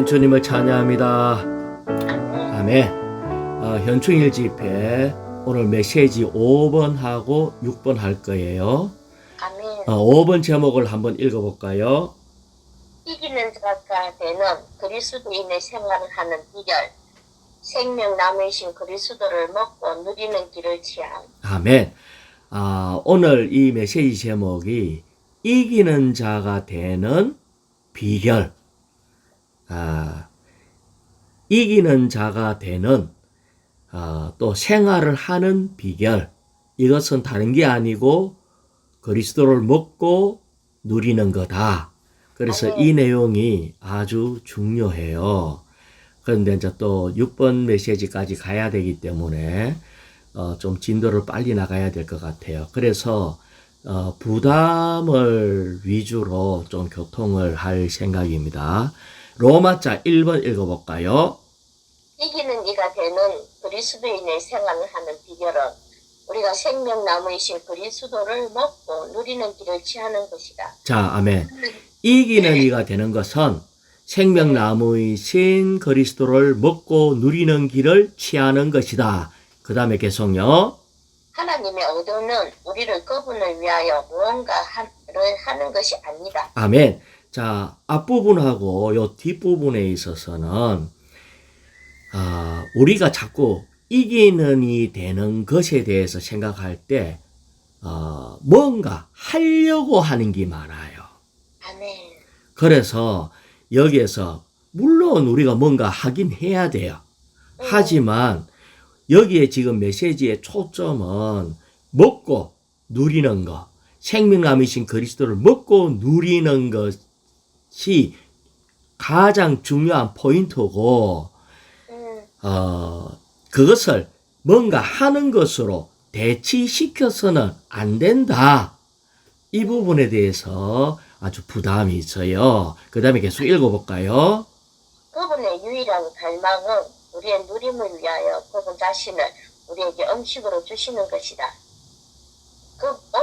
주님을 찬양합니다. 아멘. 현충일 집회 오늘 메시지 5번하고 6번 할 거예요. 아멘. 5번 제목을 한번 읽어볼까요? 이기는 자가 되는 그리스도인의 생활을 하는 비결. 생명 나무이신 그리스도를 먹고 누리는 길을 취함. 아멘. 오늘 이 메시지 제목이 이기는 자가 되는 비결. 이기는 자가 되는 또 생활을 하는 비결. 이것은 다른 게 아니고 그리스도를 먹고 누리는 거다. 그래서 이 내용이 아주 중요해요. 그런데 이제 또 6번 메시지까지 가야 되기 때문에 좀 진도를 빨리 나가야 될 것 같아요. 그래서 부담을 위주로 좀 교통을 할 생각입니다. 로마자 1번 읽어볼까요? 이기는 이가 되는 그리스도인의 생활을 하는 비결은 우리가 생명나무이신 그리스도를 먹고 누리는 길을 취하는 것이다. 자, 아멘. 이기는 이가 되는 것은 생명나무이신 그리스도를 먹고 누리는 길을 취하는 것이다. 그 다음에 계속요. 하나님의 의도는 우리를 그분을 위하여 무언가를 하는 것이 아니다. 아멘. 자, 앞부분하고 요 뒷부분에 있어서는 우리가 자꾸 이기는 이 되는 것에 대해서 생각할 때 뭔가 하려고 하는 게 많아요. 아멘. 그래서 여기에서 물론 우리가 뭔가 하긴 해야 돼요. 하지만 여기에 지금 메시지의 초점은 먹고 누리는 것, 생명남이신 그리스도를 먹고 누리는 것이 가장 중요한 포인트고 그것을 뭔가 하는 것으로 대치시켜서는 안 된다. 이 부분에 대해서 아주 부담이 있어요. 그 다음에 계속 읽어볼까요? 그분의 유일한 갈망은 우리의 누림을 위하여 그분 자신을 우리에게 음식으로 주시는 것이다.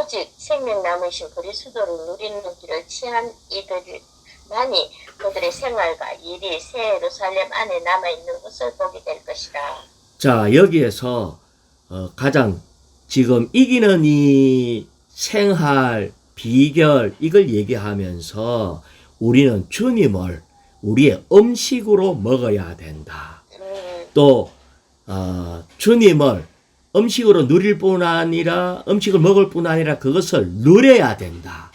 오직 생명남으신 그리스도를 누리는 길을 취한 이들만이 그들의 생활과 일이 새 예루살렘 안에 남아있는 것을 보게 될 것이다. 자, 여기에서 가장 지금 이기는 이 생활, 비결 이걸 얘기하면서 우리는 주님을 우리의 음식으로 먹어야 된다. 또 주님을 음식으로 누릴 뿐 아니라 음식을 먹을 뿐 아니라 그것을 누려야 된다.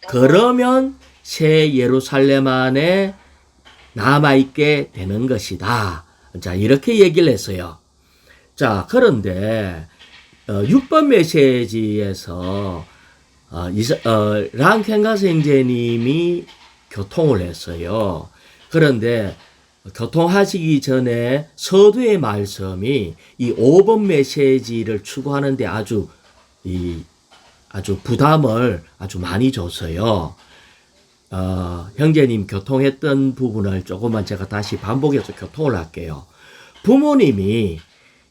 그러면 새 예루살렘 안에 남아있게 되는 것이다. 자, 이렇게 얘기를 했어요. 자, 그런데 6번 메시지에서 랑켄가스 형제님이 교통을 했어요. 그런데 교통하시기 전에 서두의 말씀이 이 5번 메시지를 추구하는데 아주 부담을 아주 많이 줬어요. 형제님 교통했던 부분을 조금만 제가 다시 반복해서 교통을 할게요. 부모님이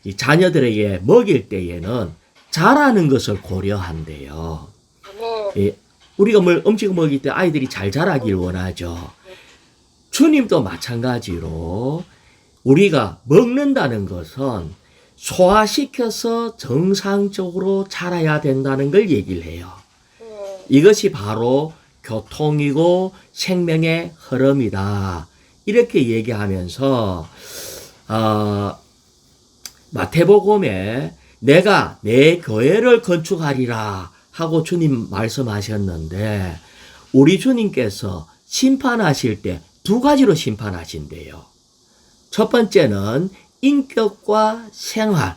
이 자녀들에게 먹일 때에는 잘하는 것을 고려한대요. 우리가 음식을 먹일 때 아이들이 잘 자라길 원하죠. 주님도 마찬가지로 우리가 먹는다는 것은 소화시켜서 정상적으로 자라야 된다는 걸 얘기를 해요. 이것이 바로 교통이고 생명의 흐름이다. 이렇게 얘기하면서 마태복음에 내가 내 교회를 건축하리라 하고 주님 말씀하셨는데 우리 주님께서 심판하실 때 두 가지로 심판하신대요. 첫 번째는 인격과 생활.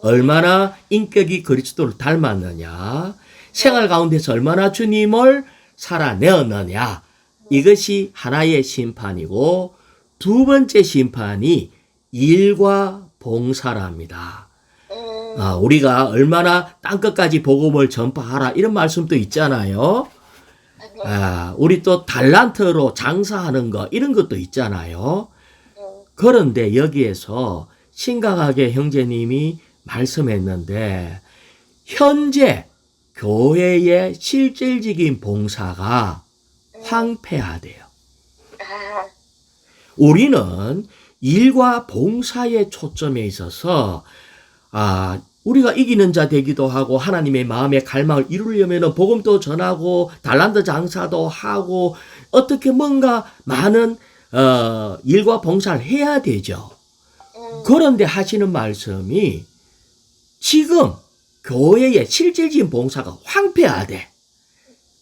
얼마나 인격이 그리스도를 닮았느냐. 생활 가운데서 얼마나 주님을 살아내었느냐. 이것이 하나의 심판이고 두 번째 심판이 일과 봉사랍니다. 우리가 얼마나 땅끝까지 복음을 전파하라 이런 말씀도 있잖아요. 우리 또 달란트로 장사하는 거 이런 것도 있잖아요. 그런데 여기에서 심각하게 형제님이 말씀했는데 현재 교회의 실질적인 봉사가 황폐하대요. 우리는 일과 봉사에 초점에 있어서 우리가 이기는 자 되기도 하고 하나님의 마음의 갈망을 이루려면 복음도 전하고 달란트 장사도 하고 어떻게 뭔가 많은 일과 봉사를 해야 되죠. 그런데 하시는 말씀이 지금 교회의 실질적인 봉사가 황폐하대.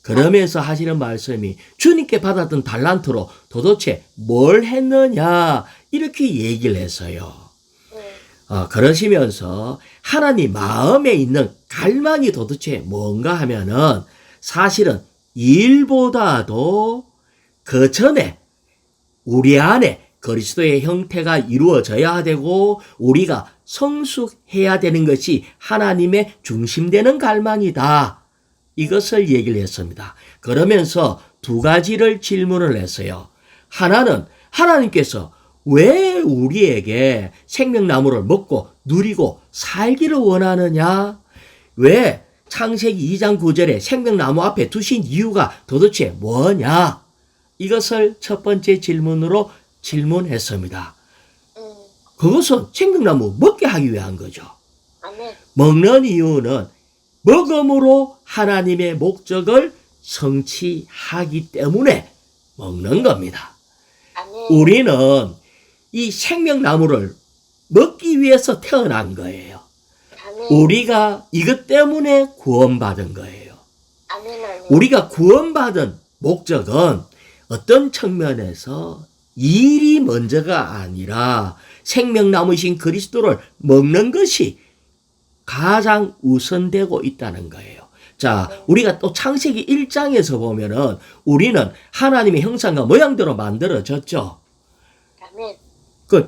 그러면서 하시는 말씀이 주님께 받았던 달란트로 도대체 뭘 했느냐 이렇게 얘기를 했어요. 그러시면서 하나님 마음에 있는 갈망이 도대체 뭔가 하면은 사실은 일보다도 그 전에 우리 안에 그리스도의 형태가 이루어져야 되고 우리가 성숙해야 되는 것이 하나님의 중심되는 갈망이다. 이것을 얘기를 했습니다. 그러면서 두 가지를 질문을 했어요. 하나는 하나님께서 왜 우리에게 생명나무를 먹고 누리고 살기를 원하느냐? 왜 창세기 2장 9절에 생명나무 앞에 두신 이유가 도대체 뭐냐? 이것을 첫 번째 질문으로 질문했습니다. 그것은 생명나무 먹게 하기 위한 거죠. 먹는 이유는 먹음으로 하나님의 목적을 성취하기 때문에 먹는 겁니다. 우리는 이 생명나무를 먹기 위해서 태어난 거예요. 우리가 이것 때문에 구원받은 거예요. 우리가 구원받은 목적은 어떤 측면에서 일이 먼저가 아니라 생명나무이신 그리스도를 먹는 것이 가장 우선되고 있다는 거예요. 자, 우리가 또 창세기 1장에서 보면은 우리는 하나님의 형상과 모양대로 만들어졌죠.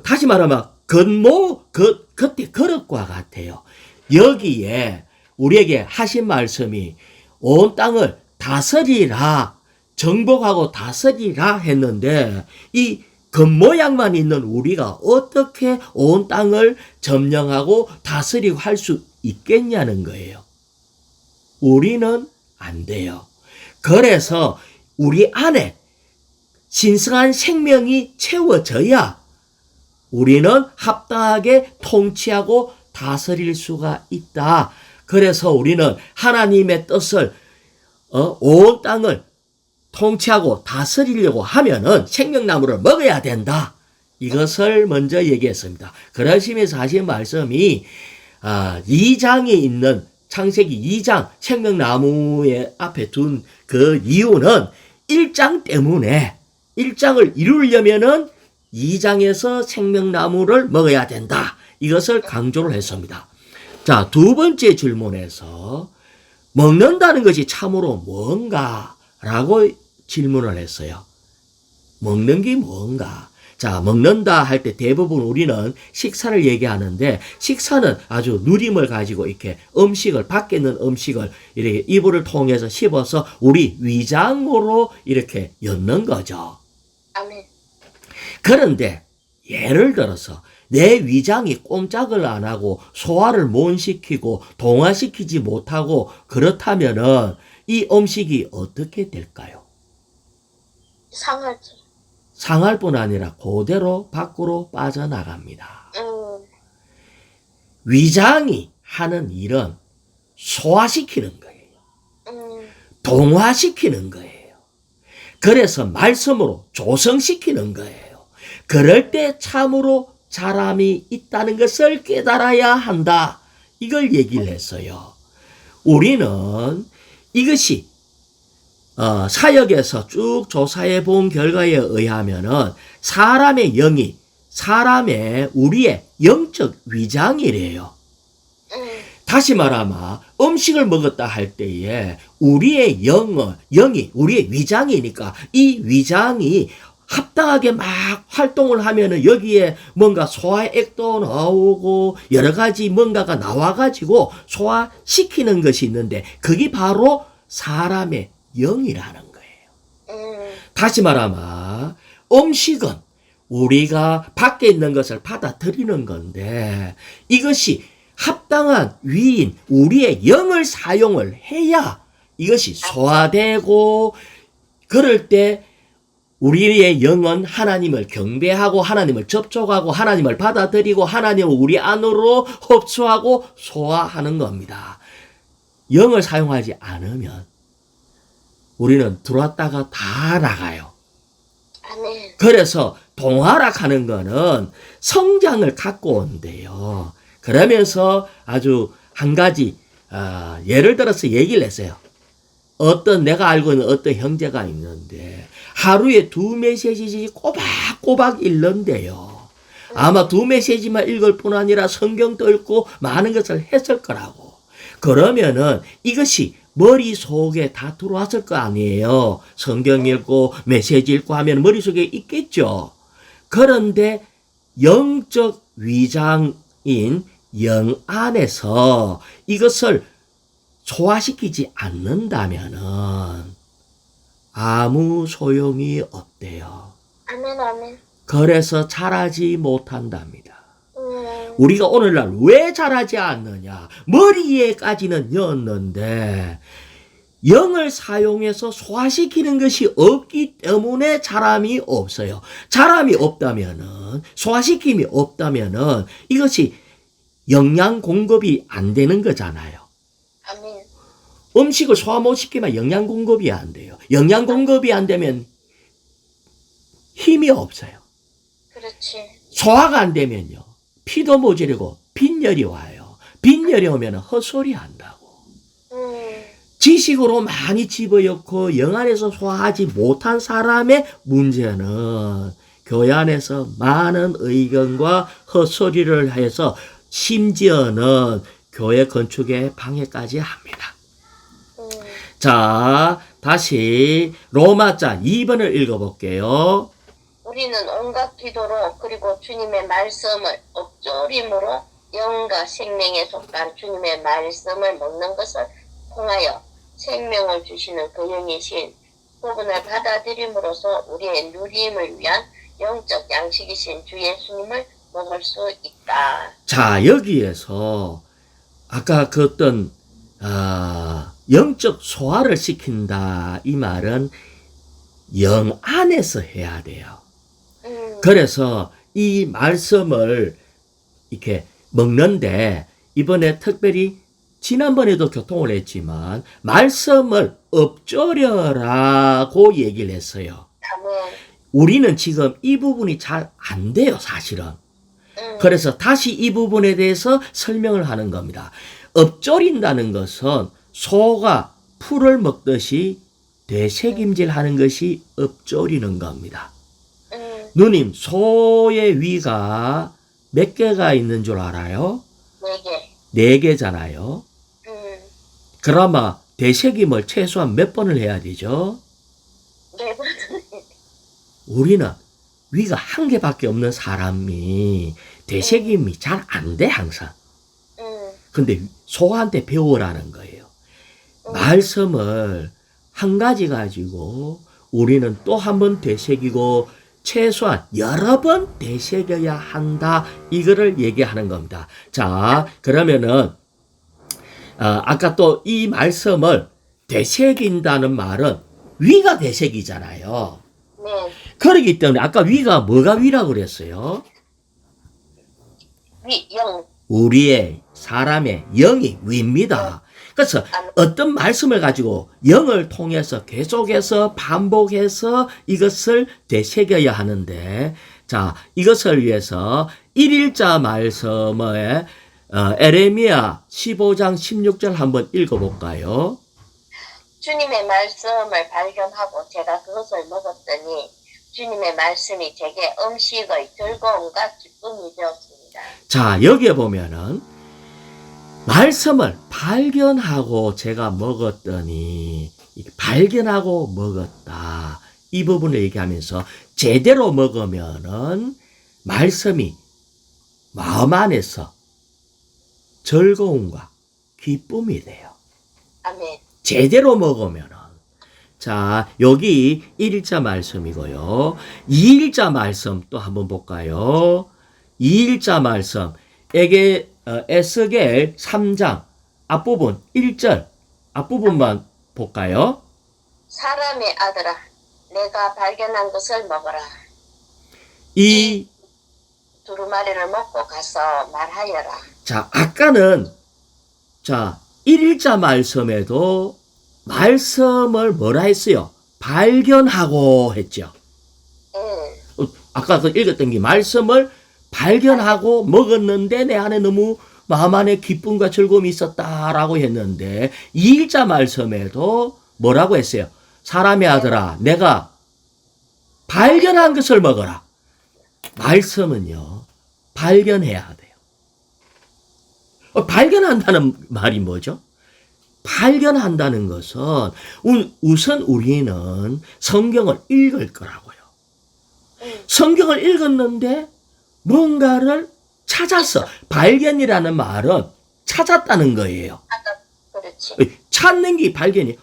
다시 말하면 겉에 그릇과 같아요. 여기에 우리에게 하신 말씀이 온 땅을 다스리라, 정복하고 다스리라 했는데 이 겉모양만 있는 우리가 어떻게 온 땅을 점령하고 다스리고 할 수 있겠냐는 거예요. 우리는 안 돼요. 그래서 우리 안에 신성한 생명이 채워져야 우리는 합당하게 통치하고 다스릴 수가 있다. 그래서 우리는 하나님의 뜻을 온 땅을 통치하고 다스리려고 하면은 생명나무를 먹어야 된다. 이것을 먼저 얘기했습니다. 그러시면서 하신 말씀이 2장에 있는 창세기 2장 생명나무의 앞에 둔 그 이유는 1장 때문에 1장을 이루려면은 2장에서 생명나무를 먹어야 된다. 이것을 강조를 했습니다. 자, 두 번째 질문에서 먹는다는 것이 참으로 뭔가? 라고 질문을 했어요. 먹는 게 뭔가? 자, 먹는다 할 때 대부분 우리는 식사를 얘기하는데 식사는 아주 누림을 가지고 이렇게 음식을, 밖에 있는 음식을 이렇게 이불을 통해서 씹어서 우리 위장으로 이렇게 엿는 거죠. 그런데 예를 들어서 내 위장이 꼼짝을 안 하고 소화를 못 시키고 동화시키지 못하고 그렇다면은 이 음식이 어떻게 될까요? 상하지. 상할 뿐 아니라 그대로 밖으로 빠져나갑니다. 위장이 하는 일은 소화시키는 거예요. 동화시키는 거예요. 그래서 말씀으로 조성시키는 거예요. 그럴 때 참으로 사람이 있다는 것을 깨달아야 한다. 이걸 얘기를 했어요. 우리는 이것이 사역에서 쭉 조사해 본 결과에 의하면은 사람의 영이 우리의 영적 위장이래요. 다시 말하면 음식을 먹었다 할 때에 우리의 영이 우리의 위장이니까 이 위장이 합당하게 막 활동을 하면은 여기에 뭔가 소화액도 나오고 여러 가지 뭔가가 나와가지고 소화시키는 것이 있는데 그게 바로 사람의 영이라는 거예요. 다시 말하면 음식은 우리가 밖에 있는 것을 받아들이는 건데 이것이 합당한 위인 우리의 영을 사용을 해야 이것이 소화되고 그럴 때 우리의 영은 하나님을 경배하고 하나님을 접촉하고 하나님을 받아들이고 하나님을 우리 안으로 흡수하고 소화하는 겁니다. 영을 사용하지 않으면 우리는 들어왔다가 다 나가요. 아멘. 그래서 동화락하는 거는 성장을 갖고 온대요. 그러면서 아주 한 가지 예를 들어서 얘기를 했어요. 내가 알고 있는 어떤 형제가 있는데 하루에 2메시지 꼬박꼬박 읽는데요. 아마 2메시지만 읽을 뿐 아니라 성경도 읽고 많은 것을 했을 거라고. 그러면은 이것이 머릿속에 다 들어왔을 거 아니에요. 성경 읽고 메시지 읽고 하면 머릿속에 있겠죠. 그런데 영적 위장인 영 안에서 이것을 소화시키지 않는다면은 아무 소용이 없대요. 아멘, 아멘. 그래서 자라지 못한답니다. 우리가 오늘날 왜 자라지 않느냐? 머리에까지는 였는데 영을 사용해서 소화시키는 것이 없기 때문에 자람이 없어요. 자람이 없다면은 소화시킴이 없다면은 이것이 영양 공급이 안 되는 거잖아요. 아멘. 음식을 소화 못 시키면 영양 공급이 안 돼요. 영양 공급이 안 되면 힘이 없어요. 그렇지. 소화가 안 되면요. 피도 모자르고 빈혈이 와요. 빈혈이 오면 헛소리 한다고. 지식으로 많이 집어넣고 영 안에서 소화하지 못한 사람의 문제는 교회 안에서 많은 의견과 헛소리를 해서 심지어는 교회 건축에 방해까지 합니다. 자, 다시 로마자 2번을 읽어볼게요. 우리는 온갖 기도로 그리고 주님의 말씀을 엎조림으로 영과 생명에 속한 주님의 말씀을 먹는 것을 통하여 생명을 주시는 그 영이신 그분을 받아들임으로써 우리의 누림을 위한 영적 양식이신 주 예수님을 먹을 수 있다. 자, 여기에서 아까 그 어떤 영적 소화를 시킨다 이 말은 영 안에서 해야 돼요. 그래서 이 말씀을 이렇게 먹는데 이번에 특별히 지난번에도 교통을 했지만 말씀을 엎조려라고 얘기를 했어요. 아멘. 우리는 지금 이 부분이 잘 안 돼요, 사실은. 그래서 다시 이 부분에 대해서 설명을 하는 겁니다. 엎조린다는 것은 소가 풀을 먹듯이 되새김질 하는 것이 엎조리는 겁니다. 누님, 소의 위가 몇 개가 있는 줄 알아요? 4개. 4개잖아요. 그러면 되새김을 최소한 몇 번을 해야 되죠? 4번. 우리는 위가 1개밖에 없는 사람이 되새김이 잘 안 돼, 항상. 근데 소한테 배우라는 거예요. 말씀을 한 가지 가지고 우리는 또 한 번 되새기고 최소한 여러 번 되새겨야 한다. 이거를 얘기하는 겁니다. 자, 그러면은 아까 또 이 말씀을 되새긴다는 말은 위가 되새기잖아요. 네. 그렇기 때문에 아까 위가 뭐가 위라고 그랬어요? 영. 우리의 사람의 영이 위입니다. 그래서 어떤 말씀을 가지고 영을 통해서 계속해서 반복해서 이것을 되새겨야 하는데, 자, 이것을 위해서 1일자 말씀에 에레미야 15장 16절 한번 읽어볼까요? 주님의 말씀을 발견하고 제가 그것을 먹었더니 주님의 말씀이 제게 음식의 즐거움과 기쁨이 되었습니다. 자, 여기에 보면은 말씀을 발견하고 제가 먹었더니 발견하고 먹었다. 이 부분을 얘기하면서 제대로 먹으면은 말씀이 마음 안에서 즐거움과 기쁨이 돼요. 아멘. 제대로 먹으면은. 자, 여기 1일자 말씀이고요. 2일자 말씀 또 한번 볼까요? 2일자 말씀. 에스겔 3장 앞부분 1절 앞부분만 볼까요? 사람의 아들아 내가 발견한 것을 먹어라. 이 두루마리를 먹고 가서 말하여라. 자, 아까는 자, 1일자 말씀에도 말씀을 뭐라 했어요? 발견하고 했죠. 아까 그 읽었던 게 말씀을 발견하고 먹었는데 내 안에 너무 마음 안에 기쁨과 즐거움이 있었다라고 했는데 2일자 말씀에도 뭐라고 했어요? 사람의 아들아, 내가 발견한 것을 먹어라. 말씀은요, 발견해야 돼요. 발견한다는 말이 뭐죠? 발견한다는 것은 우선 우리는 성경을 읽을 거라고요. 성경을 읽었는데 뭔가를 찾았어. 발견이라는 말은 찾았다는 거예요. 그렇지. 찾는 게 발견이에요.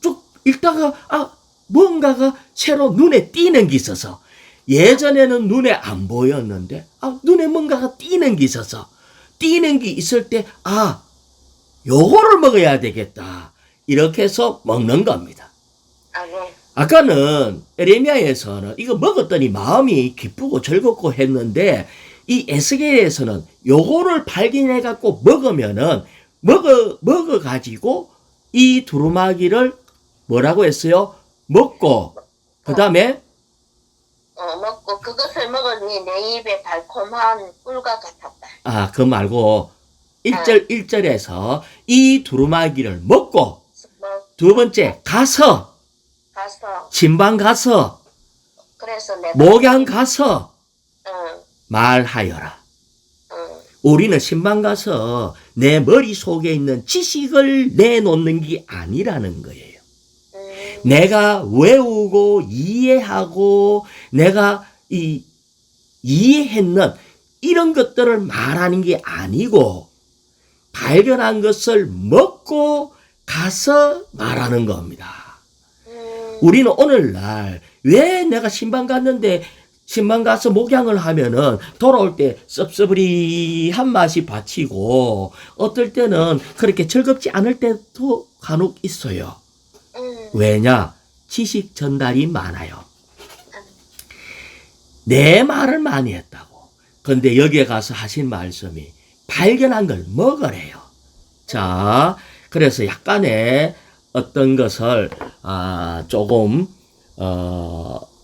쭉 읽다가 뭔가가 새로 눈에 띄는 게 있어서 예전에는 눈에 안 보였는데 눈에 뭔가가 띄는 게 있어서 띄는 게 있을 때 요거를 먹어야 되겠다. 이렇게 해서 먹는 겁니다. 아까는 에레미야에서는 이거 먹었더니 마음이 기쁘고 즐겁고 했는데 이 에스겔에서는 요거를 발견해 갖고 먹으면은 먹어 가지고 이 두루마기를 뭐라고 했어요? 먹고 그다음에 먹고 그것을 먹으니 내 입에 달콤한 꿀과 같았다. 그 말고 1절에서 이 두루마기를 먹고 두 번째 가서 신방 가서 그래서 내가 목양 가서 응, 말하여라. 응, 우리는 신방 가서 내 머릿속에 있는 지식을 내놓는 게 아니라는 거예요. 내가 외우고 이해하고 내가 이해했는 이런 것들을 말하는 게 아니고 발견한 것을 먹고 가서 말하는 겁니다. 우리는 오늘날 왜 내가 신방 갔는데 신방 가서 목양을 하면은 돌아올 때 섭섭리한 맛이 받치고 어떨 때는 그렇게 즐겁지 않을 때도 간혹 있어요. 왜냐? 지식 전달이 많아요. 내 말을 많이 했다고. 근데 여기에 가서 하신 말씀이 발견한 걸 먹으래요. 자, 그래서 약간의 어떤 것을 조금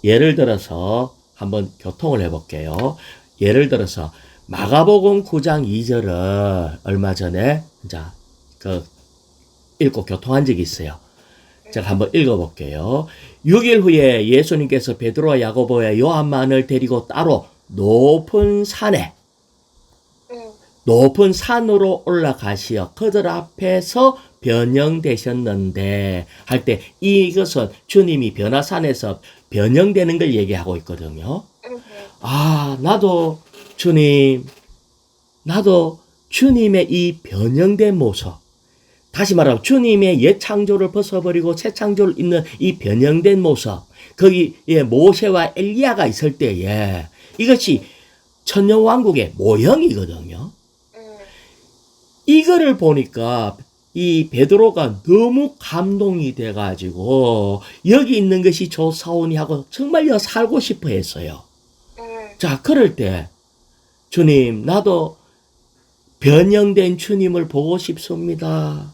예를 들어서 한번 교통을 해볼게요. 예를 들어서 마가복음 9장 2절을 얼마 전에 읽고 교통한 적이 있어요. 제가 한번 읽어볼게요. 6일 후에 예수님께서 베드로와 야고보와 요한만을 데리고 따로 높은 산으로 올라가시어 그들 앞에서 변형되셨는데 할 때 이것은 주님이 변화산에서 변형되는 걸 얘기하고 있거든요. 나도 주님의 이 변형된 모습, 다시 말하면 주님의 옛 창조를 벗어버리고 새 창조를 잇는 이 변형된 모습, 거기에 모세와 엘리야가 있을 때에 이것이 천년왕국의 모형이거든요. 이거를 보니까 이 베드로가 너무 감동이 돼가지고 여기 있는 것이 좋사오니 하고 정말요 살고 싶어 했어요. 자, 그럴 때 주님, 나도 변형된 주님을 보고 싶습니다.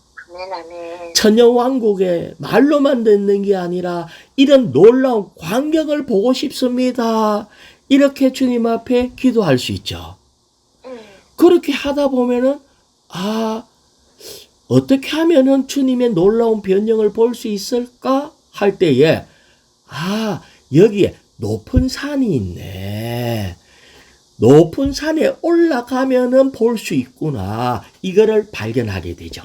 천년왕국에 말로만 듣는 게 아니라 이런 놀라운 광경을 보고 싶습니다. 이렇게 주님 앞에 기도할 수 있죠. 그렇게 하다 보면은 어떻게 하면은 주님의 놀라운 변형을 볼 수 있을까 할 때에 여기에 높은 산이 있네. 높은 산에 올라가면은 볼 수 있구나. 이거를 발견하게 되죠.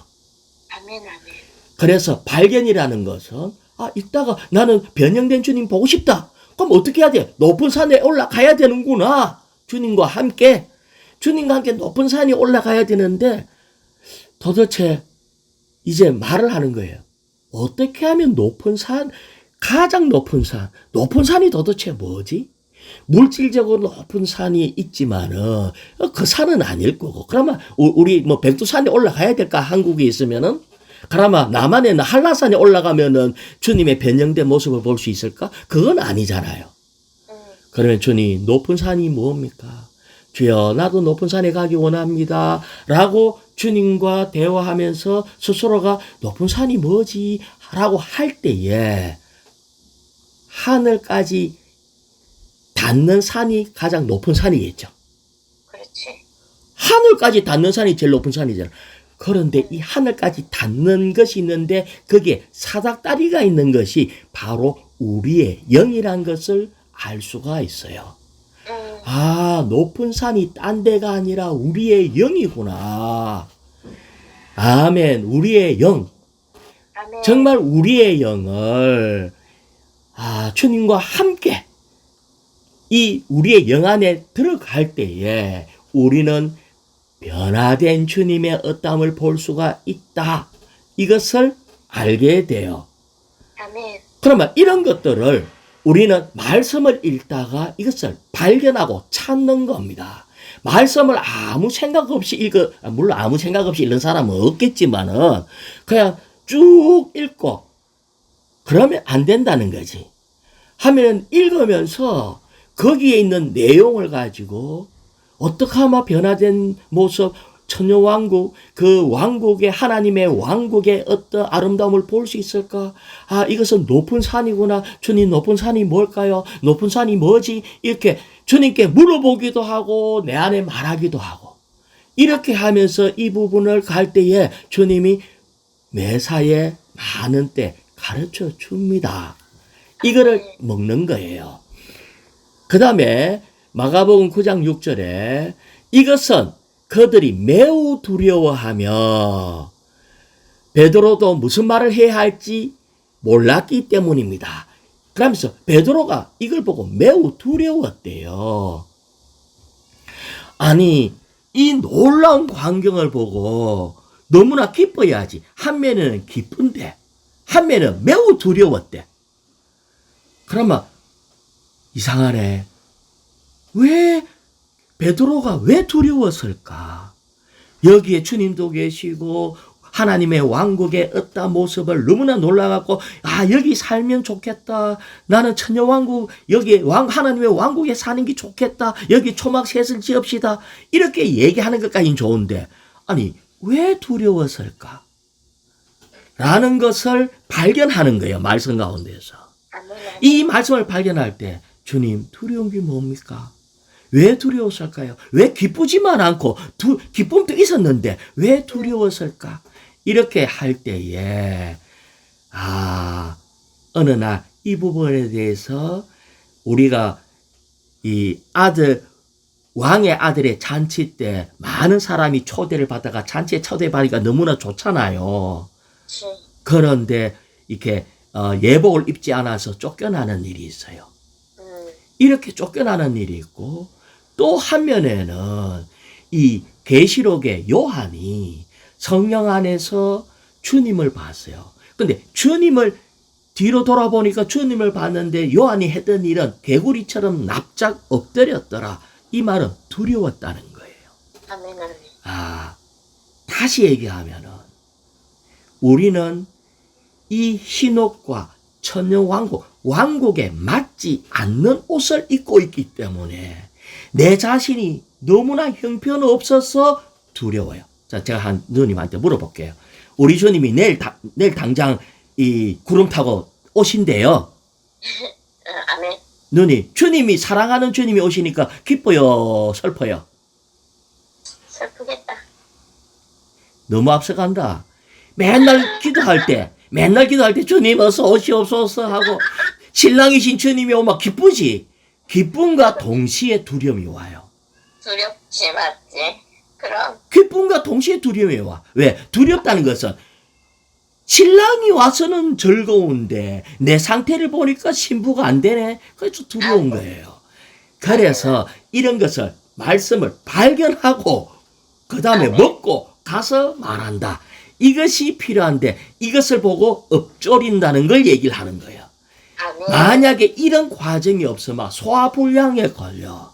그래서 발견이라는 것은 이따가 나는 변형된 주님 보고 싶다. 그럼 어떻게 해야 돼? 높은 산에 올라가야 되는구나. 주님과 함께 높은 산에 올라가야 되는데 도대체 이제 말을 하는 거예요. 어떻게 하면 가장 높은 산이 도대체 뭐지? 물질적으로 높은 산이 있지만은 그 산은 아닐 거고. 그러면 우리 백두산에 올라가야 될까? 한국에 있으면은 그러면 남한에 있는 한라산에 올라가면은 주님의 변형된 모습을 볼 수 있을까? 그건 아니잖아요. 그러면 주님, 높은 산이 뭡니까? 주여, 나도 높은 산에 가기 원합니다. 라고 주님과 대화하면서 스스로가 높은 산이 뭐지? 라고 할 때에 하늘까지 닿는 산이 가장 높은 산이겠죠. 그렇지. 하늘까지 닿는 산이 제일 높은 산이잖아. 그런데 이 하늘까지 닿는 것이 있는데 거기에 사닥다리가 있는 것이 바로 우리의 영이란 것을 알 수가 있어요. 아, 높은 산이 딴 데가 아니라 우리의 영이구나. 아멘. 우리의 영. 아멘. 정말 우리의 영을 주님과 함께 이 우리의 영 안에 들어갈 때에 우리는 변화된 주님의 어떠함을 볼 수가 있다. 이것을 알게 돼요. 아멘. 그러면 이런 것들을 우리는 말씀을 읽다가 이것을 발견하고 찾는 겁니다. 말씀을 아무 생각 없이 물론 아무 생각 없이 읽는 사람은 없겠지만은 그냥 쭉 읽고 그러면 안 된다는 거지. 하면 읽으면서 거기에 있는 내용을 가지고 어떻게 하면 변화된 모습, 천녀왕국, 그 왕국의 하나님의 왕국의 어떤 아름다움을 볼 수 있을까? 아, 이것은 높은 산이구나. 주님, 높은 산이 뭘까요? 높은 산이 뭐지? 이렇게 주님께 물어보기도 하고 내 안에 말하기도 하고 이렇게 하면서 이 부분을 갈 때에 주님이 매사에 많은 때 가르쳐 줍니다. 이거를 먹는 거예요. 그 다음에 마가복음 9장 6절에 이것은 그들이 매우 두려워하며 베드로도 무슨 말을 해야 할지 몰랐기 때문입니다. 그러면서 베드로가 이걸 보고 매우 두려웠대요. 아니, 이 놀라운 광경을 보고 너무나 기뻐야지. 한면에는 기쁜데 한면에는 매우 두려웠대. 그러면 이상하네. 왜 베드로가 왜 두려웠을까? 여기에 주님도 계시고 하나님의 왕국의 어떤 모습을 너무나 놀라갖고 여기 살면 좋겠다. 나는 천녀왕국 여기 하나님의 왕국에 사는 게 좋겠다. 여기 초막셋을 지읍시다. 이렇게 얘기하는 것까지는 좋은데 아니 왜 두려웠을까? 라는 것을 발견하는 거예요. 말씀 가운데서. 이 말씀을 발견할 때 주님 두려운 게 뭡니까? 왜 두려웠을까요? 왜 기쁘지만 않고 기쁨도 있었는데 왜 두려웠을까? 이렇게 할 때에 어느 날 이 부분에 대해서 우리가 이 왕의 아들의 잔치 때 많은 사람이 초대를 받다가 잔치에 초대받으니까 너무나 좋잖아요. 그런데 이렇게 예복을 입지 않아서 쫓겨나는 일이 있어요. 이렇게 쫓겨나는 일이 있고 또 한면에는 이 계시록의 요한이 성령 안에서 주님을 봤어요. 근데 주님을 뒤로 돌아보니까 주님을 봤는데 요한이 했던 일은 개구리처럼 납작 엎드렸더라. 이 말은 두려웠다는 거예요. 아멘, 아멘. 다시 얘기하면은 우리는 이 흰옷과 왕국에 맞지 않는 옷을 입고 있기 때문에 내 자신이 너무나 형편없어서 두려워요. 자, 제가 누님한테 물어볼게요. 우리 주님이 내일 당장 이 구름 타고 오신대요. 아멘. 누님, 주님이 사랑하는 주님이 오시니까 기뻐요, 슬퍼요? 슬프겠다. 너무 앞서간다. 맨날 기도할 때 주님 어서 오시옵소서 하고 신랑이신 주님이 오면 기쁘지. 기쁨과 동시에 두려움이 와요. 두렵지, 맞지? 그럼. 기쁨과 동시에 두려움이 와. 왜? 두렵다는 것은 신랑이 와서는 즐거운데 내 상태를 보니까 신부가 안 되네. 그래서 두려운 거예요. 그래서 이런 것을 말씀을 발견하고 그 다음에 먹고 가서 말한다. 이것이 필요한데 이것을 보고 엎조린다는 걸 얘기를 하는 거예요. 만약에 이런 과정이 없으면 소화불량에 걸려.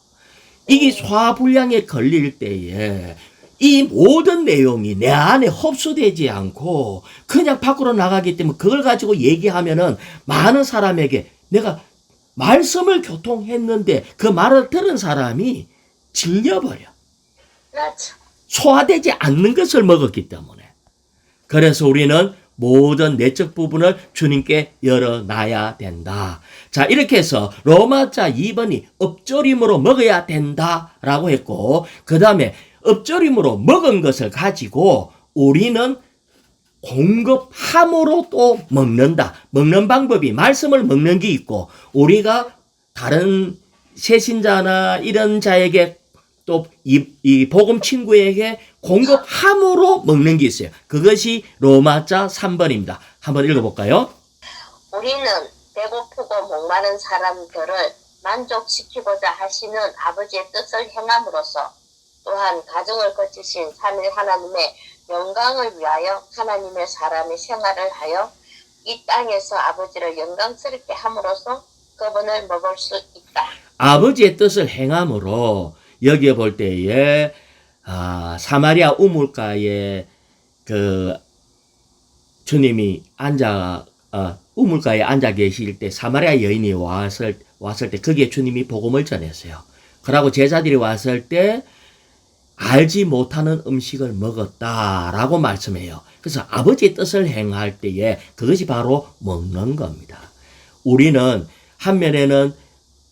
이게 소화불량에 걸릴 때에 이 모든 내용이 내 안에 흡수되지 않고 그냥 밖으로 나가기 때문에 그걸 가지고 얘기하면은 많은 사람에게 내가 말씀을 교통했는데 그 말을 들은 사람이 질려버려. 맞아. 소화되지 않는 것을 먹었기 때문에. 그래서 우리는 모든 내적 부분을 주님께 열어놔야 된다. 자, 이렇게 해서 로마자 2번이 엎조림으로 먹어야 된다라고 했고, 그 다음에 엎조림으로 먹은 것을 가지고 우리는 공급함으로 또 먹는다. 먹는 방법이 말씀을 먹는 게 있고, 우리가 다른 새신자나 이런 자에게 또 이 복음 친구에게 공급함으로 먹는 게 있어요. 그것이 로마자 3번입니다. 한번 읽어볼까요? 우리는 배고프고 목마른 사람들을 만족시키고자 하시는 아버지의 뜻을 행함으로써 또한 가정을 거치신 삼위 하나님의 영광을 위하여 하나님의 사람의 생활을 하여 이 땅에서 아버지를 영광스럽게 함으로써 그분을 먹을 수 있다. 아버지의 뜻을 행함으로 여기에 볼 때에 사마리아 우물가에 그 주님이 우물가에 앉아 계실 때 사마리아 여인이 왔을 때 거기에 주님이 복음을 전했어요. 그러고 제자들이 왔을 때 알지 못하는 음식을 먹었다라고 말씀해요. 그래서 아버지의 뜻을 행할 때에 그것이 바로 먹는 겁니다. 우리는 한면에는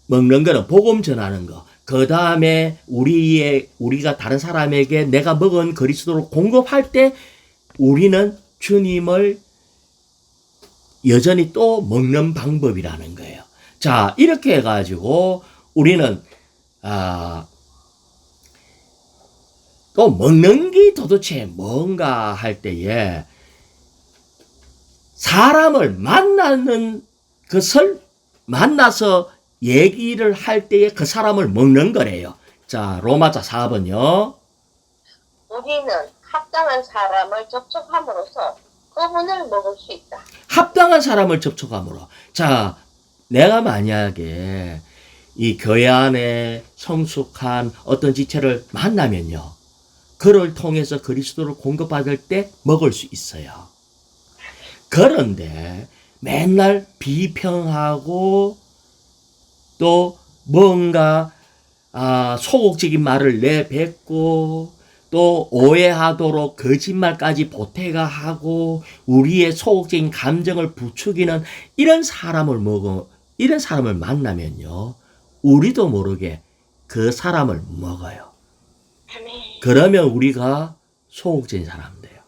먹는 거는 복음 전하는 거, 그 다음에 우리가 다른 사람에게 내가 먹은 그리스도를 공급할 때 우리는 주님을 여전히 또 먹는 방법이라는 거예요. 자, 이렇게 해가지고 우리는 또 먹는 게 도대체 뭔가 할 때에 사람을 만나서 얘기를 할 때에 그 사람을 먹는 거래요. 자, 로마자 4번요. 우리는 합당한 사람을 접촉함으로써 그분을 먹을 수 있다. 합당한 사람을 접촉함으로. 자, 내가 만약에 이 교회 안에 성숙한 어떤 지체를 만나면요. 그를 통해서 그리스도를 공급받을 때 먹을 수 있어요. 그런데 맨날 비평하고 또 뭔가 소극적인 말을 내뱉고 또 오해하도록 거짓말까지 보태가 하고 우리의 소극적인 감정을 부추기는 이런 사람을 만나면요. 우리도 모르게 그 사람을 먹어요. 그러면 우리가 소극적인 사람 돼요.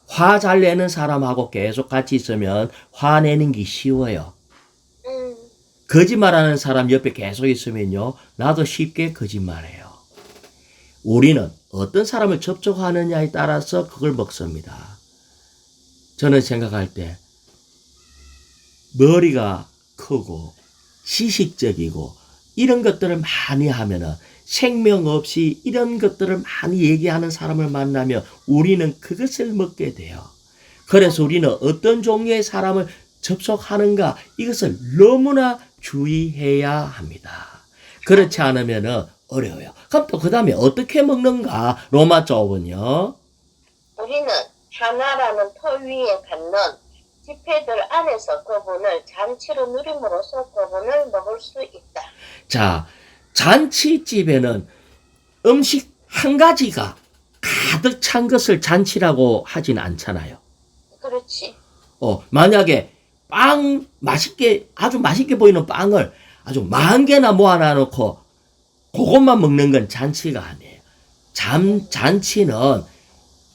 화 잘 내는 사람하고 계속 같이 있으면 화내는 게 쉬워요. 거짓말하는 사람 옆에 계속 있으면요. 나도 쉽게 거짓말해요. 우리는 어떤 사람을 접촉하느냐에 따라서 그걸 먹습니다. 저는 생각할 때 머리가 크고 시식적이고 이런 것들을 많이 하면은 생명 없이 이런 것들을 많이 얘기하는 사람을 만나면 우리는 그것을 먹게 돼요. 그래서 우리는 어떤 종류의 사람을 접촉하는가 이것을 너무나 주의해야 합니다. 그렇지 않으면 어려워요. 그럼 또 그 다음에 어떻게 먹는가? 로마 쪽은요. 우리는 하나라는 터 위에 갖는 지폐들 안에서 그분을 잔치로 누림으로써 그분을 먹을 수 있다. 자, 잔치집에는 음식 한 가지가 가득 찬 것을 잔치라고 하진 않잖아요. 그렇지. 만약에 아주 맛있게 보이는 빵을 아주 10,000개나 모아놔놓고 그것만 먹는 건 잔치가 아니에요. 잔치는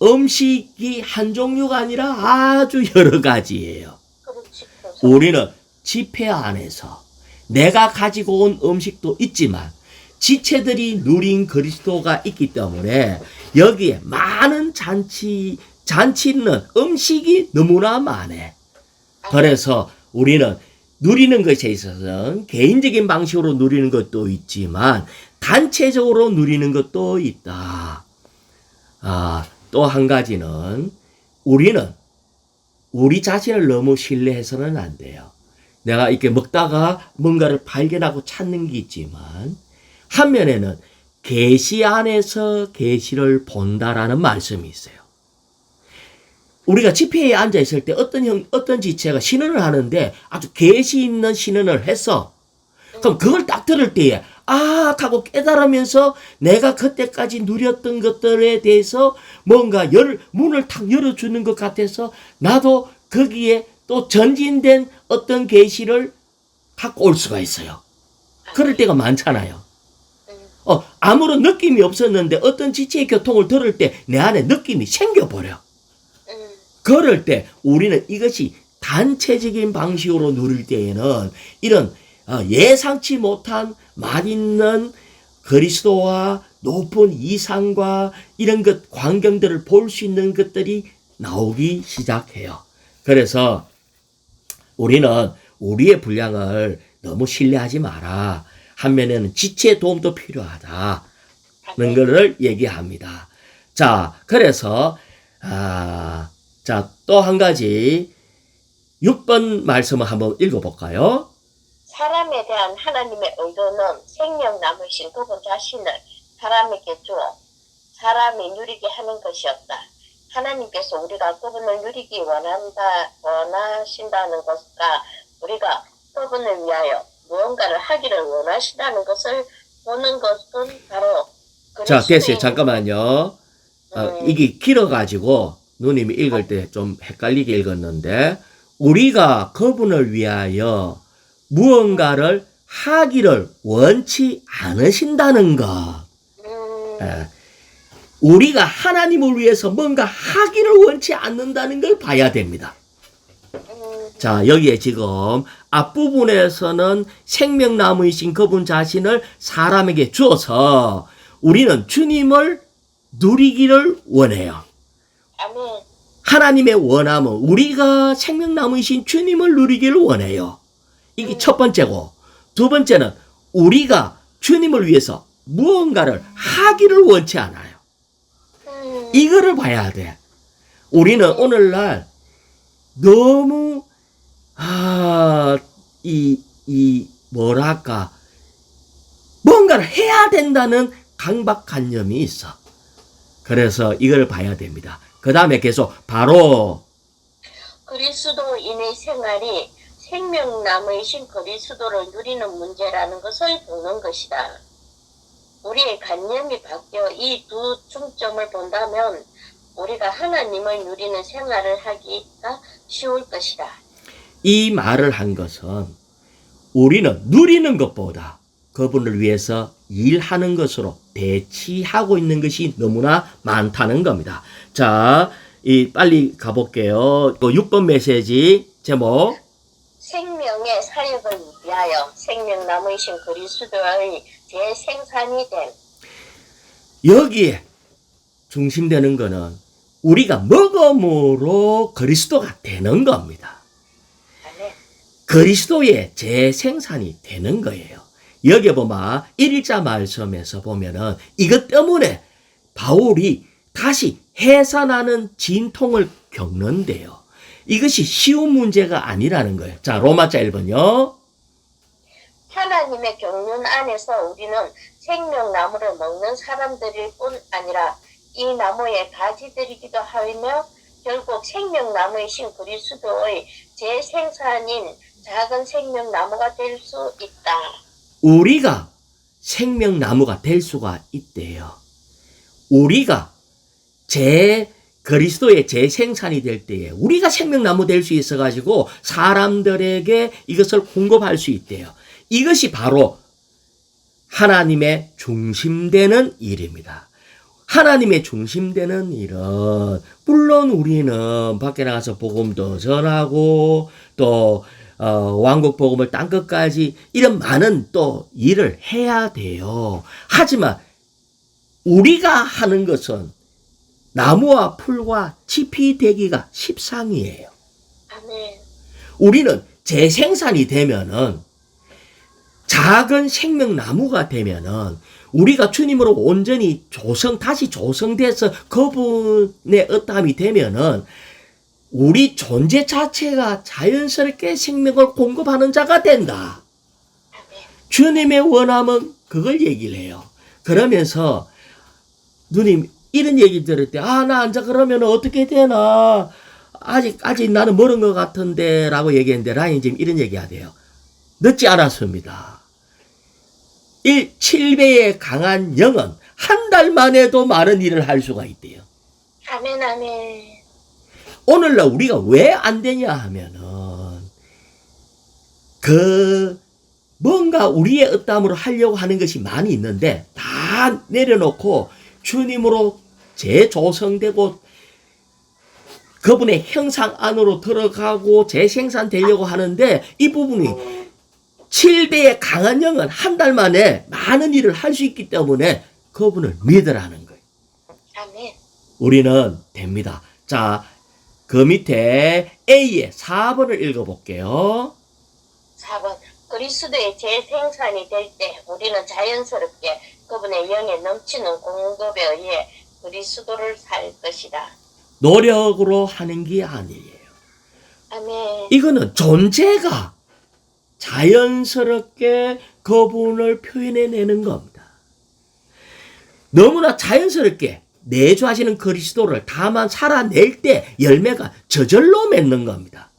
음식이 한 종류가 아니라 아주 여러 가지예요. 그렇지. 우리는 집회 안에서 내가 가지고 온 음식도 있지만 지체들이 누린 그리스도가 있기 때문에 여기에 많은 잔치는 음식이 너무나 많아. 그래서 우리는 누리는 것에 있어서는 개인적인 방식으로 누리는 것도 있지만 단체적으로 누리는 것도 있다. 또 한 가지는 우리는 우리 자신을 너무 신뢰해서는 안 돼요. 내가 이렇게 먹다가 뭔가를 발견하고 찾는 게 있지만 한면에는 계시 안에서 계시를 본다라는 말씀이 있어요. 우리가 집회에 앉아 있을 때 어떤 지체가 신언을 하는데 아주 계시 있는 신언을 했어. 그럼 그걸 딱 들을 때에 하고 깨달으면서 내가 그때까지 누렸던 것들에 대해서 뭔가 문을 탁 열어주는 것 같아서 나도 거기에 또 전진된 어떤 계시를 갖고 올 수가 있어요. 그럴 때가 많잖아요. 아무런 느낌이 없었는데 어떤 지체의 교통을 들을 때 내 안에 느낌이 생겨버려. 그럴 때 우리는 이것이 단체적인 방식으로 누릴 때에는 이런 예상치 못한 맛있는 그리스도와 높은 이상과 이런 것 광경들을 볼 수 있는 것들이 나오기 시작해요. 그래서 우리는 우리의 분량을 너무 신뢰하지 마라. 한면에는 지체의 도움도 필요하다는 것을 얘기합니다. 자, 그래서 또 한 가지 6번 말씀을 한번 읽어볼까요? 사람에 대한 하나님의 의도는 생명 남으신 그분 자신을 사람에게 주어 사람이 누리게 하는 것이었다. 하나님께서 우리가 그분을 누리기 원하신다는 것과 우리가 그분을 위하여 무언가를 하기를 원하신다는 것을 보는 것은 바로 자, 됐어요. 잠깐만요. 이게 길어가지고 누님이 읽을 때 좀 헷갈리게 읽었는데 우리가 그분을 위하여 무언가를 하기를 원치 않으신다는 것. 우리가 하나님을 위해서 뭔가 하기를 원치 않는다는 걸 봐야 됩니다. 자, 여기에 지금 앞부분에서는 생명나무이신 그분 자신을 사람에게 주어서 우리는 주님을 누리기를 원해요. 아멘. 하나님의 원함은 우리가 생명나무이신 주님을 누리기를 원해요. 이게 첫 번째고, 두 번째는 우리가 주님을 위해서 무언가를 하기를 원치 않아요. 이거를 봐야 돼. 우리는 오늘날 너무 뭐랄까 뭔가를 해야 된다는 강박관념이 있어. 그래서 이걸 봐야 됩니다. 그 다음에 계속 바로 그리스도인의 생활이 생명나무이신 그리스도를 누리는 문제라는 것을 보는 것이다. 우리의 관념이 바뀌어 이 두 중점을 본다면 우리가 하나님을 누리는 생활을 하기가 쉬울 것이다. 이 말을 한 것은 우리는 누리는 것보다 그분을 위해서 일하는 것으로 대치하고 있는 것이 너무나 많다는 겁니다. 자, 빨리 가볼게요. 6번 메시지 제목 생명의 사역을 위하여 생명나무이신 그리스도의 재생산이 된 여기에 중심되는 것은 우리가 먹음으로 그리스도가 되는 겁니다. 그리스도의 재생산이 되는 거예요. 여기 보면 1자 말씀에서 보면은 이것 때문에 바울이 다시 해산하는 진통을 겪는데요. 이것이 쉬운 문제가 아니라는 거예요. 자, 로마자 1번요. 하나님의 경륜 안에서 우리는 생명나무를 먹는 사람들일 뿐 아니라 이 나무의 가지들이기도 하며 결국 생명나무이신 그리스도의 재생산인 작은 생명나무가 될 수 있다. 우리가 생명나무가 될 수가 있대요. 우리가 그리스도의 재생산이 될 때에 우리가 생명나무 될 수 있어가지고 사람들에게 이것을 공급할 수 있대요. 이것이 바로 하나님의 중심되는 일입니다. 하나님의 중심되는 일은 물론 우리는 밖에 나가서 복음도 전하고 또 왕국 복음을 땅 끝까지 이런 많은 또 일을 해야 돼요. 하지만 우리가 하는 것은 나무와 풀과 짚이 되기가 십상이에요. 아멘. 우리는 재생산이 되면은 작은 생명나무가 되면은 우리가 주님으로 온전히 다시 조성돼서 그분의 어떠함이 되면은 우리 존재 자체가 자연스럽게 생명을 공급하는 자가 된다. 주님의 원함은 그걸 얘기를 해요. 그러면서 누님 이런 얘기 들을 때, 나 앉아 그러면 어떻게 되나? 아직 나는 멀은 것 같은데, 라고 얘기했는데, 라인 지금 이런 얘기 하대요. 늦지 않았습니다. 7배의 강한 영은 한 달 만에도 많은 일을 할 수가 있대요. 아멘, 아멘. 오늘날 우리가 왜 안 되냐 하면은, 뭔가 우리의 의담으로 하려고 하는 것이 많이 있는데, 다 내려놓고 주님으로 재조성되고, 그분의 형상 안으로 들어가고 재생산되려고 하는데, 이 부분이 7배의 강한 영은 한 달 만에 많은 일을 할 수 있기 때문에 그분을 믿으라는 거예요. 아멘. 우리는 됩니다. 자, 그 밑에 A의 4번을 읽어볼게요. 4번. 그리스도의 재생산이 될 때 우리는 자연스럽게 그분의 영에 넘치는 공급에 의해 그리스도를 살 것이다. 노력으로 하는 게 아니에요. 아멘. 이거는 존재가 자연스럽게 그분을 표현해내는 겁니다. 너무나 자연스럽게 내주하시는 그리스도를 다만 살아낼 때 열매가 저절로 맺는 겁니다.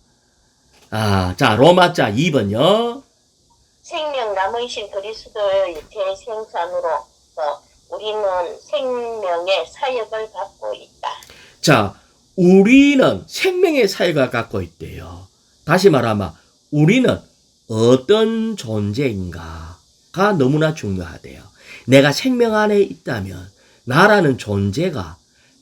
자, 로마자 2번요. 생명 남으신 그리스도의 재생산으로서 우리는 생명의 사역을 갖고 있다. 자, 우리는 생명의 사역을 갖고 있대요. 다시 말하면 우리는 어떤 존재인가가 너무나 중요하대요. 내가 생명 안에 있다면 나라는 존재가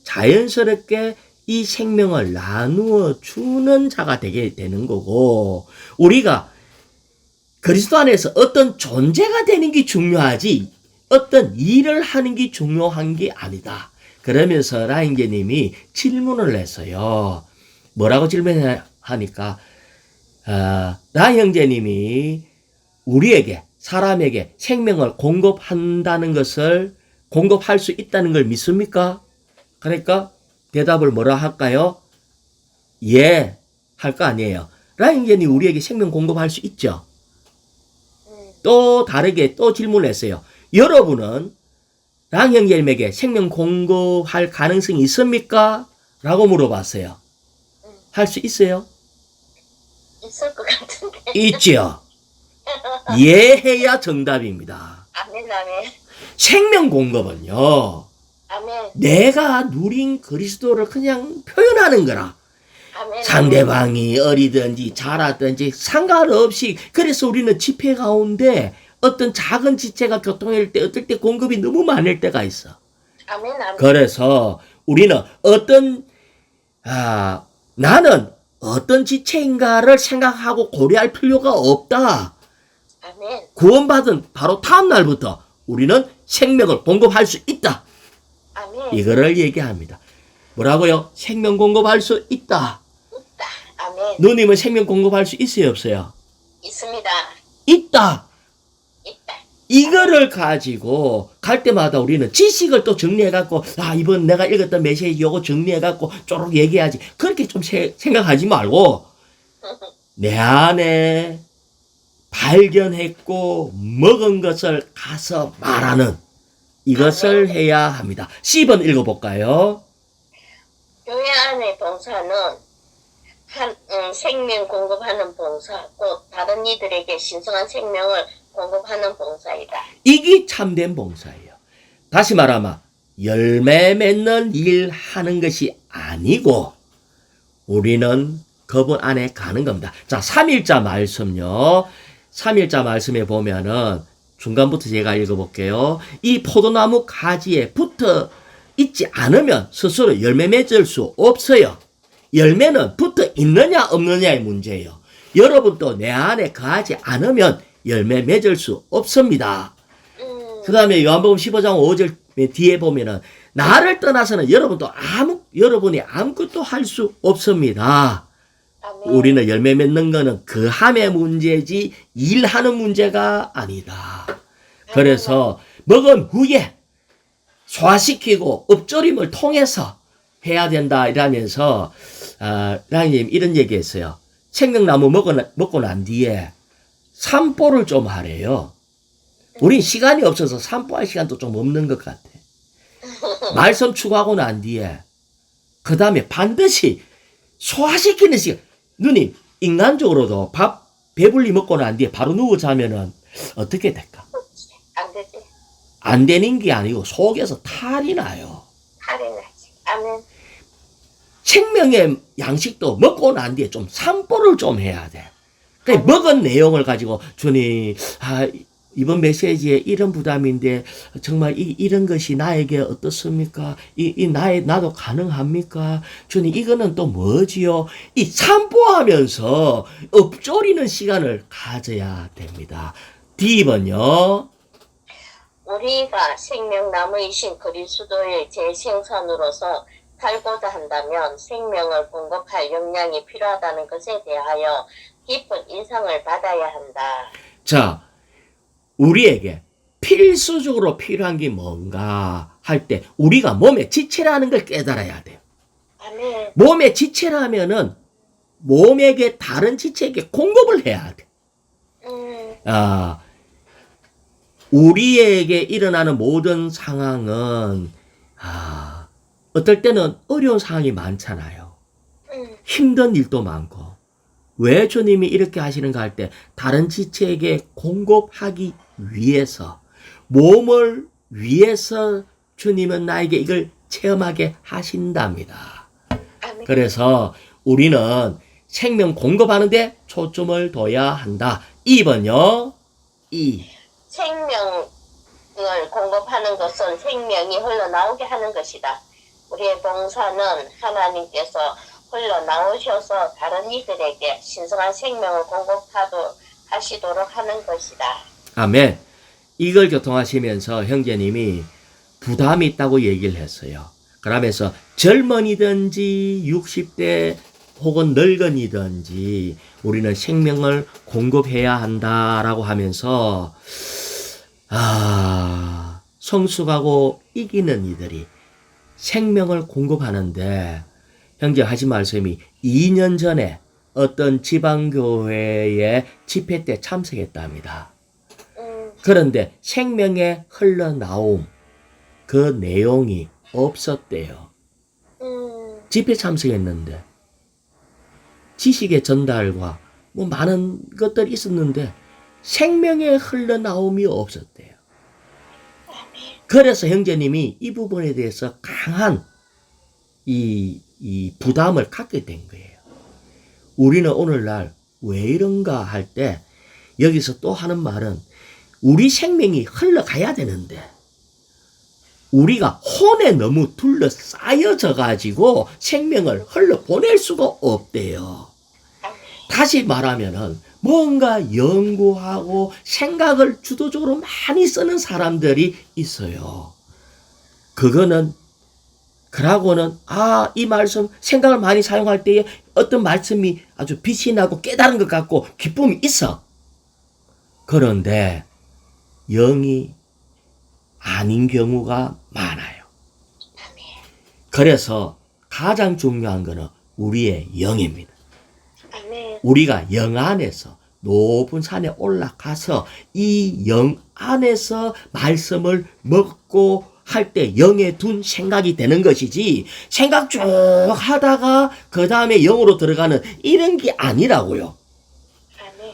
자연스럽게 이 생명을 나누어 주는 자가 되게 되는 거고, 우리가 그리스도 안에서 어떤 존재가 되는 게 중요하지 어떤 일을 하는 게 중요한 게 아니다. 그러면서 라인계님이 질문을 했어요. 뭐라고 질문하니까 라인 형제님이 우리에게 사람에게 생명을 공급한다는 것을 공급할 수 있다는 걸 믿습니까? 그러니까 대답을 뭐라 할까요? 예, 할 거 아니에요. 라인 형제님 우리에게 생명 공급할 수 있죠? 또 다르게 또 질문했어요. 여러분은 랑 형제님에게 생명 공급할 가능성이 있습니까? 라고 물어봤어요. 할 수 있어요? 있을 것 같은데. 있죠. 예 해야 정답입니다. 아멘, 아멘. 생명 공급은요. 아멘. 내가 누린 그리스도를 그냥 표현하는 거라. 아멘. 상대방이 어리든지 자라든지 상관없이, 그래서 우리는 집회 가운데 어떤 작은 지체가 교통할 때 어떨 때 공급이 너무 많을 때가 있어. 아멘, 아멘. 그래서 우리는 나는 어떤 지체인가를 생각하고 고려할 필요가 없다. 아멘. 구원받은 바로 다음 날부터 우리는 생명을 공급할 수 있다. 아멘. 이거를 얘기합니다. 뭐라고요? 생명 공급할 수 있다. 있다. 아멘. 누님은 생명 공급할 수 있어요, 없어요? 있습니다. 있다. 있다. 이거를 가지고 갈 때마다 우리는 지식을 또 정리해갖고, 이번 내가 읽었던 메시지 요거 정리해갖고 쪼록 얘기하지. 그렇게 좀 생각하지 말고, 내 안에 발견했고 먹은 것을 가서 말하는 이것을 해야 합니다. 10번 읽어볼까요? 교회 안의 봉사는 생명 공급하는 봉사, 곧 다른 이들에게 신성한 생명을 공급하는 봉사이다. 이게 참된 봉사예요. 다시 말하면 열매 맺는 일 하는 것이 아니고 우리는 그분 안에 가는 겁니다. 자, 3일자 말씀요. 3일자 말씀에 보면은 중간부터 제가 읽어볼게요. 이 포도나무 가지에 붙어 있지 않으면 스스로 열매 맺을 수 없어요. 열매는 붙어 있느냐 없느냐의 문제예요. 여러분도 내 안에 가지 않으면 열매 맺을 수 없습니다. 그 다음에 요한복음 15장 5절 뒤에 보면은 나를 떠나서는 여러분이 아무것도 할 수 없습니다. 아멘. 우리는 열매 맺는 거는 그 함의 문제지 일하는 문제가 아니다. 그래서 먹은 후에 소화시키고 엎조림을 통해서 해야 된다 이러면서 라인님 이런 우린 시간이 없어서 산보할 시간도 좀 없는 것 같아. 말씀 추구하고 난 뒤에 그 다음에 반드시 소화시키는 시간. 누님, 인간적으로도 밥 배불리 먹고 난 뒤에 바로 누워 자면은 어떻게 될까? 안 되지. 안 되는 게 아니고 속에서 탈이 나요. 탈이 나지. 아멘. 생명의 양식도 먹고 난 뒤에 좀 산보를 좀 해야 돼. 그러니까 먹은 내용을 가지고 주님, 이번 메시지에 이런 부담인데 정말 이런 것이 나에게 어떻습니까? 나도 가능합니까? 주님, 이거는 또 뭐지요? 이 산보하면서 엎조리는 시간을 가져야 됩니다. D번요. 우리가 생명나무이신 그리스도의 재생선으로서 살고자 한다면 생명을 공급할 역량이 필요하다는 것에 대하여 깊은 인상을 받아야 한다. 자, 우리에게 필수적으로 필요한 게 뭔가 할 때 우리가 몸의 지체라는 걸 깨달아야 돼요. 아멘. 몸의 지체라면은 몸에게 다른 지체에게 공급을 해야 돼. 우리에게 일어나는 모든 상황은 어떨 때는 어려운 상황이 많잖아요. 힘든 일도 많고. 왜 주님이 이렇게 하시는가 할 때 다른 지체에게 공급하기 위해서, 몸을 위해서 주님은 나에게 이걸 체험하게 하신답니다. 아멘. 그래서 우리는 생명 공급하는데 초점을 둬야 한다. 2번요. 생명을 공급하는 것은 생명이 흘러나오게 하는 것이다. 우리의 봉사는 하나님께서 흘러나오셔서 다른 이들에게 신성한 생명을 공급하시도록 하는 것이다. 아멘. 이걸 교통하시면서 형제님이 부담이 있다고 얘기를 했어요. 그러면서 젊은이든지 60대 혹은 늙은이든지 우리는 생명을 공급해야 한다라고 하면서 성숙하고 이기는 이들이 생명을 공급하는데 형제 하신 말씀이 2년 전에 어떤 지방교회의 집회 때 참석했답니다. 그런데 생명의 흘러나옴 그 내용이 없었대요. 집회 참석했는데 지식의 전달과 뭐 많은 것들이 있었는데 생명의 흘러나옴이 없었대요. 그래서 형제님이 이 부분에 대해서 강한 이 부담을 갖게 된 거예요. 우리는 오늘날 왜 이런가 할 때 여기서 또 하는 말은 우리 생명이 흘러가야 되는데 우리가 혼에 너무 둘러싸여져 가지고 생명을 흘러보낼 수가 없대요. 다시 말하면은 뭔가 연구하고 생각을 주도적으로 많이 쓰는 사람들이 있어요. 그거는 그러고는 이 말씀 생각을 많이 사용할 때에 어떤 말씀이 아주 빛이 나고 깨달은 것 같고 기쁨이 있어. 그런데 영이 아닌 경우가 많아요. 그래서 가장 중요한 것은 우리의 영입니다. 우리가 영 안에서 높은 산에 올라가서 이 영 안에서 말씀을 먹고 할 때 영에 둔 생각이 되는 것이지 생각 쭉 하다가 그 다음에 영으로 들어가는 이런 게 아니라고요.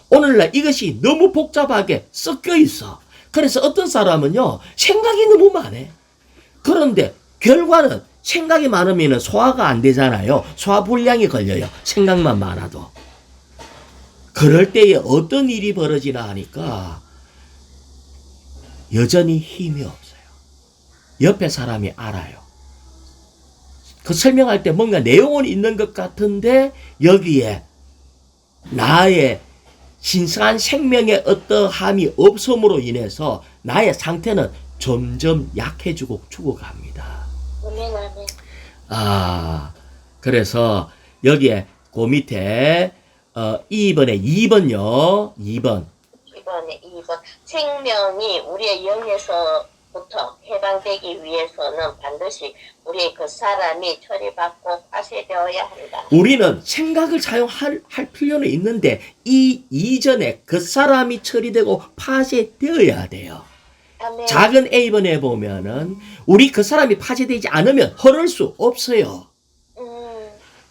오늘날 이것이 너무 복잡하게 섞여 있어. 그래서 어떤 사람은요 생각이 너무 많아. 그런데 결과는 생각이 많으면 소화가 안 되잖아요. 소화불량이 걸려요. 생각만 많아도. 그럴 때에 어떤 일이 벌어지나 하니까 여전히 힘이 없어요. 옆에 사람이 알아요. 그 설명할 때 뭔가 내용은 있는 것 같은데 여기에 나의 신성한 생명의 어떠함이 없음으로 인해서 나의 상태는 점점 약해지고 죽어갑니다. 그래서 여기에 그 밑에 2번요. 2번. 생명이 우리의 영에서부터 해방되기 위해서는 반드시 우리의 그 사람이 처리받고 파쇄되어야 한다. 우리는 생각을 사용할 필요는 있는데 이 이전에 그 사람이 처리되고 파쇄되어야 돼요. 아멘. 작은 A번에 보면은 우리 그 사람이 파괴되지 않으면 흐를 수 없어요.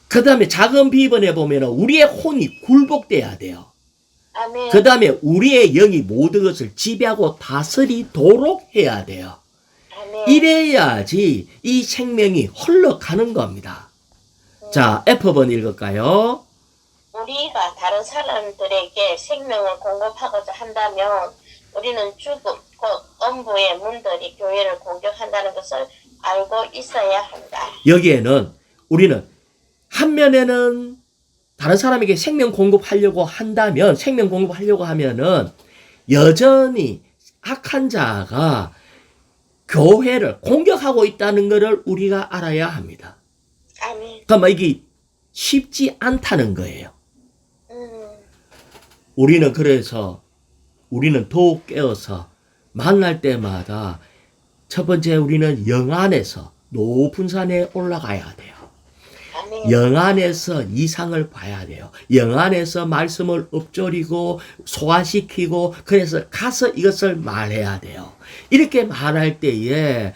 그 다음에 작은 B번에 보면은 우리의 혼이 굴복돼야 돼요. 아멘. 그 다음에 우리의 영이 모든 것을 지배하고 다스리도록 해야 돼요. 아멘. 이래야지 이 생명이 흘러가는 겁니다. 자, F번 읽을까요? 우리가 다른 사람들에게 생명을 공급하고자 한다면 우리는 죽음, 곧 엄부의 문들이 교회를 공격한다는 것을 알고 있어야 한다. 여기에는 우리는 한 면에는 다른 사람에게 생명 공급하려고 한다면, 생명 공급하려고 하면은 여전히 악한 자가 교회를 공격하고 있다는 것을 우리가 알아야 합니다. 아멘. 그러니까 이게 쉽지 않다는 거예요. 음. 우리는 더욱 깨어서 만날 때마다 첫 번째 우리는 영 안에서 높은 산에 올라가야 돼요. 아멘. 영 안에서 이상을 봐야 돼요. 영 안에서 말씀을 읊조리고 소화시키고 그래서 가서 이것을 말해야 돼요. 이렇게 말할 때에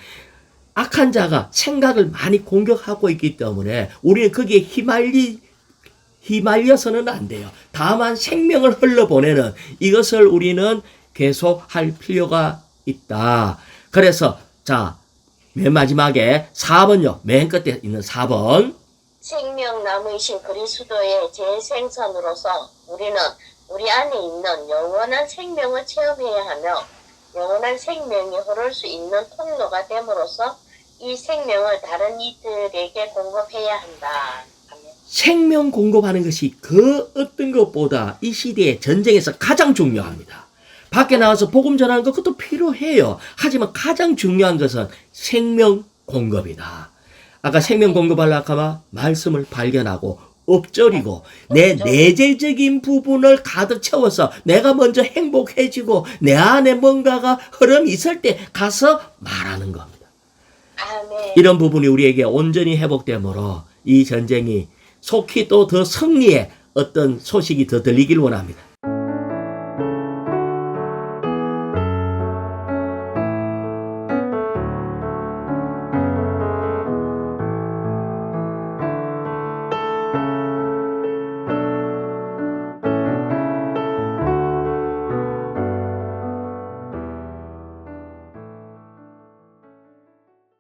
악한 자가 생각을 많이 공격하고 있기 때문에 우리는 거기에 휘말려서는 안 돼요. 다만 생명을 흘러보내는 이것을 우리는 계속 할 필요가 있다. 그래서 자, 맨 마지막에 4번요. 맨 끝에 있는 4번. 생명나무이신 그리스도의 재생선으로서 우리는 우리 안에 있는 영원한 생명을 체험해야 하며 영원한 생명이 흐를 수 있는 통로가 됨으로써 이 생명을 다른 이들에게 공급해야 한다. 아멘. 생명 공급하는 것이 그 어떤 것보다 이 시대의 전쟁에서 가장 중요합니다. 밖에 나와서 복음 전하는 것 그것도 필요해요. 하지만 가장 중요한 것은 생명 공급이다. 아까 생명 공급하려고 하면 말씀을 발견하고 엎드리고 내 내재적인 부분을 가득 채워서 내가 먼저 행복해지고 내 안에 뭔가가 흐름이 있을 때 가서 말하는 겁니다. 아멘. 이런 부분이 우리에게 온전히 회복되므로 이 전쟁이 속히 또 더 승리의 어떤 소식이 더 들리길 원합니다.